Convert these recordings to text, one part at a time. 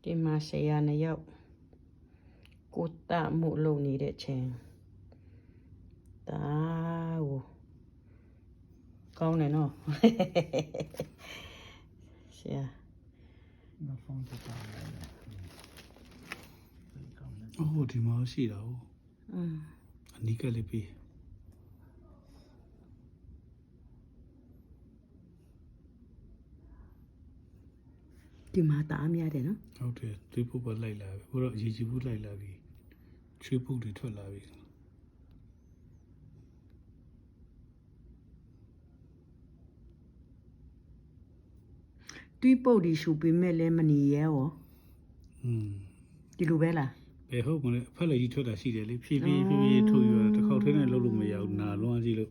ဒီမှာဆရာနှစ်ယောက်ကိုတမှုလုပ်နေတဲ့ချင်းဒါကိုကောင်းတယ်နော်ဆရာ နောက်ဆုံးတစ်ပါးလည်း 哦，ဒီမှာရှိတာ哦အနီးကလေးပေးဒီမှာတအားများတယ်နော် ဟုတ်တယ်သွေးပုတ်ပဲလိုက်လာပြီဘို့တော့ရေကြီးဘူးလိုက်လာပြီချွေးပုတ်တွေထွက်လာပြီတွေးပုတ်ဒီရှူပေးမဲ့လဲမနေရဲရော ဒီလိုပဲလား ဘယ်ဟုတ်မလဲအဖက်လည်းကြီးထွက်တာရှိတယ်လေဖြည်းဖြည်းထုတ်ယူရတစ်ခေါက်ထဲနဲ့လှုပ်လို့မရဘူးနာလွှမ်းကြည့်လို့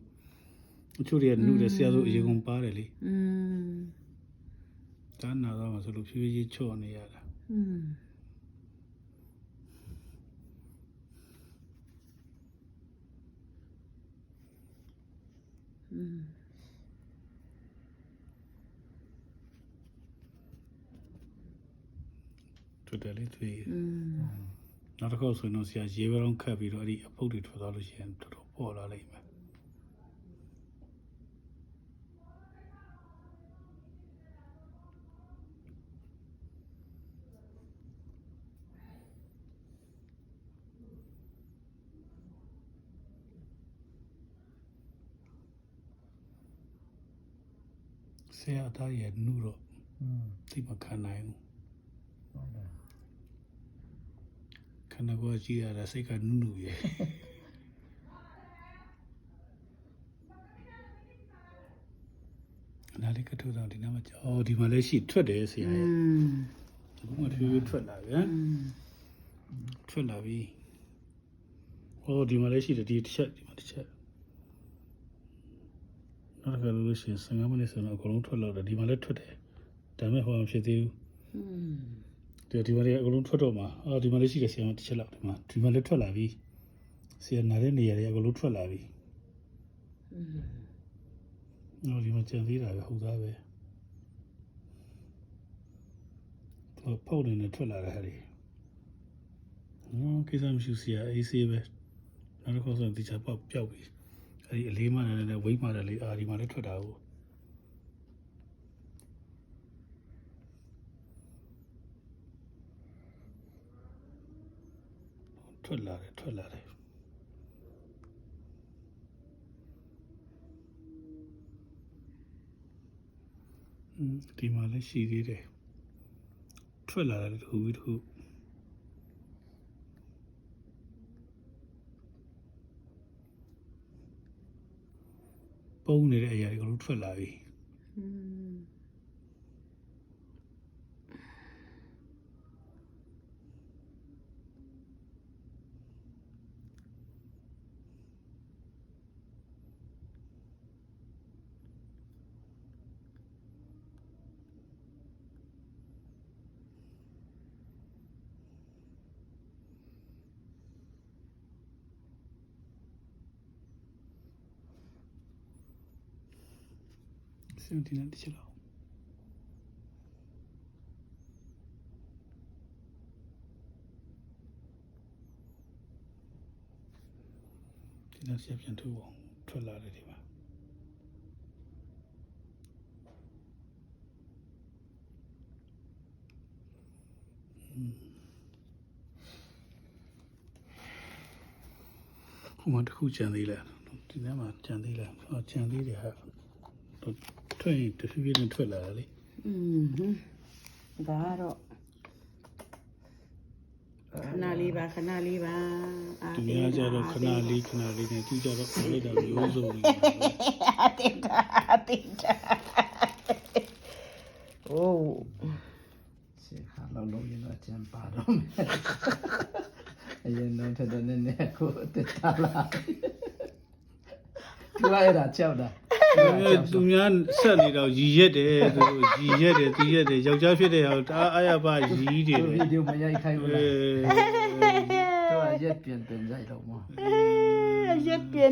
အချို့တွေကနှုတ်တယ်ဆရာဆိုအရေကုန်ပါတယ်လေဒါနာတော့မှဆိုလို့ဖြည်းဖြည်းချော့နေရတာထွက်တယ်လေသူနောက်တစ်ခေါက်ဆိုရင်တော့ဆရာရေဘရောင်းခတ်ပြီးတော့အဲ့ဒီအဖုတ်တွေထွက်သွားလို့ရှိရင်တော်တော်ပေါ်လာလိမ့်မယ်ဆရာသားရဲ့နှုတ်တော့သိမခံနိုင်ဘူးခန္ဓာကိုယ်ကြည့်ရတာစိတ်ကနုနုရဲ့နားလေးကထုတ်တော့ဒီနားမှာအော်ဒီမှာလည်းရှိထွက်တယ်ဆရာရဲ့အခုမှဖြည်းဖြည်းထွက်လာပြီဟမ်ထွက်လာပြီအော်ဒီမှာလည်းရှိတယ်ဒီတစ်ချက်ဒီမှာတစ်ချက်နောက်တစ်ခါလို့ရှိရင်15မိနစ်ဆိုတော့အကုန်လုံးထွက်လာတယ်ဒီမှာလည်းထွက်တယ်ဒါပေမဲ့ဟိုမဖြစ်သေးဘူးဒီမှာလည်းအကုန်လုံးထွက်တော့မှာအော်ဒီမှာလည်းရှိတယ်ဆရာမတစ်ချက်လောက်ဒီမှာလည်းထွက်လာပြီဆရာနားတဲ့နေရာတွေအကုန်လုံးထွက်လာပြီအော်ဒီမှာကြံသေးတာပဲဟုတ်သားပဲဖောက်နေထွက်လာတဲ့ဟာတွေကိစ္စမရှိဆရာအေးဆေးပဲနောက်တစ်ခါဆိုဒီချပေါက်ပျောက်ပြီအဲ့ဒီအလေးမှလည်းဝိတ်မှလည်းအာဒီမှာလည်းထွက်တာဟုတ်ထွက်လာတယ်ဒီမှာလည်းရှိသေးတယ်ထွက်လာတယ်တခုပြီးတခုပုံနေတဲ့အရာတွေကလည်းထွက်လာပြီစင်တီနတစ်ချက်လောက်ဒီနောက်ဆက်ပြန်ထုတ်အောင်ထွက်လာတယ်ဒီမှာခုမှတစ်ခုကြံသေးလားဒီနေ့မှကြံသေးလားကြံသေးတယ်ဟာထွက်ရင်တဖြည်းဖြည်းနဲ့ထွက်လာတယ်လေဒါတော့ခဏလေးပါဒီနေ့ကျတော့ခဏလေးနဲ့သူကြတော့လိုက်တာမျိုးစုံကြီးအတင်တာအိုးဆရာလောက်ရင်တော့ကျန်ပါတော့မယ်အရင်တော့ထတဲ့နည်းကိုတက်တာလားသူကအဲ့ဒါကြောက်တာသူများဆက်နေတော့ရီရက်တယ်သူရီရက်တယ်ယောက်ျားဖြစ်တဲ့ဟာအားရပါရီးတယ်ဗီဒီယိုမရိုက်ခိုင်းဘူးလားတော့ရက်ပြန်ရိုက်တော့မှာရက်ပြန်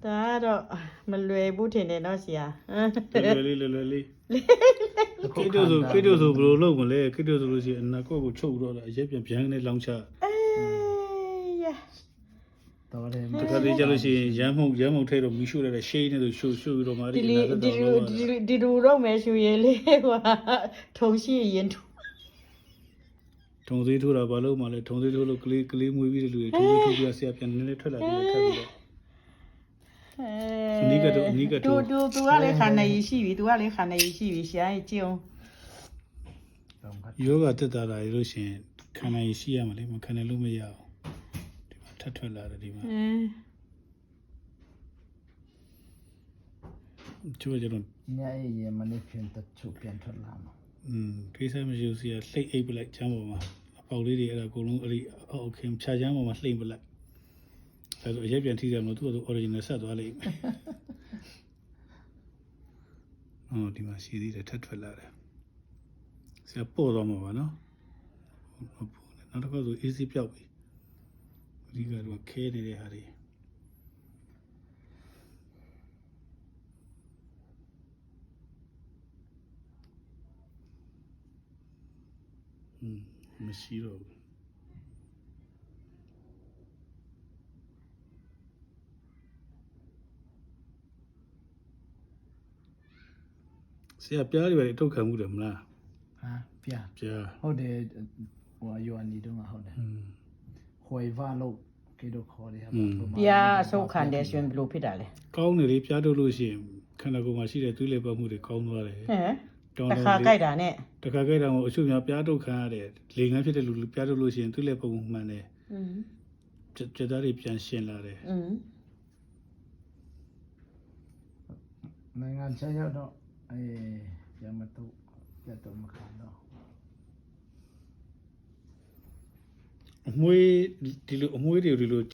ဒါကတော့မလွယ်ဘူးထင်တယ်နော်ဆရာ လေလေကိတိုဆိုဘယ်လိုလုပ်မလဲကိတိုဆိုလို့ရှိရင်အနာကောက်ကိုချုပ်တော့တာအရက်ပြန်ပြန်နဲ့လောင်းချ အေးရ တော်တယ် တခါတည်းကျလို့ရှိရင်ရမ်းမှုထဲတော့မီးရှို့ရတယ်ရှိနေလို့ရှို့ပြီးတော့မာ ဒီ ဒီ လို နာ ဒီ တော့ လိုဒီလိုတော့မဲရှူရဲလေးဟိုထုံရှိရင်ထူ ထုံသေးထိုးတာဘာလို့မှလဲထုံသေးထိုးလို့ကလေးမွေးပြီးတဲ့လူတွေထုံသေးထိုးပြီးဆရာပြန်နေထွက်လာပြီးထပ်ပြီးတော့ အနီးကတိုး သူကလည်းခန္ဓာရည်ရှိပြီသူကလည်းခန္ဓာရည်ရှိပြီရှားကြည့်အောင် တော့က ယောဂတက်တာလာရလို့ရှိရင်ခန္ဓာရည်ရှိရမှာလေမခံနိုင်လို့မရအောင်ဒီမှာထပ်ထွက်လာတယ်ဒီမှာချိုးကြတော့ ညအေးမနေ့ဖြန်တချုပ်ပြန်ထွက်လာမှာ ကိစ္စမရှိဘူးဆရာလှိတ်အိပ်ပလိုက်ချမ်းပေါ်မှာအပေါက်လေးတွေအဲ့ဒါအကုန်လုံးအဲ့ဒီအောက်ခင်ဖြာချမ်းပေါ်မှာလှိမ့်ပလိုက်အဲ့ဒါအရက်ပြန်ထိတယ်မလို့သူက original ဆက်သွားလိမ့်မယ်ဟောဒီမှာရှိသေးတယ်ထပ်ထွက်လာတယ်ဆရာပို့တော့မှာပါနော်နောက်တစ်ခါဆို easy ပြောက်ပြီဒီကတော့ခဲနေတဲ့ဟာတွေမရှိတော့ဘူးဆရာပြားတွေပဲထုတ်ခံမှုတယ်မလား ဟာပြ ပြား ဟုတ်တယ်ဟိုယောနီတော့ဟုတ်တယ်ဟွေဗာလို့ကေတော့ခေါ်တယ်ဟာ ပြာအဆုတ်ခံတယ်ဆိုရင်ဘယ်လိုဖြစ်တာလဲ ကောင်းတယ်လေပြားထုတ်လို့ရှိရင်ခန္ဓာကိုယ်မှာရှိတဲ့သွေးလေပတ်မှုတွေကောင်းသွားတယ် ဟမ်တစ်ခါကြိုက်တာနဲ့ တခါကြိုက်တာမို့အချို့များပြားထုတ်ခံရတယ်လေငန်းဖြစ်တဲ့လူပြားထုတ်လို့ရှိရင်သွေးလေပတ်မှုမှန်တယ်ကြက်သားတွေပြန်ရှင်လာတယ် နိုင်ငံခြားရောက်တော့ပြန်မတော့ပြတ်တော့မခံတော့ အမွှေးဒီလိုအမွှေးတွေဒီလို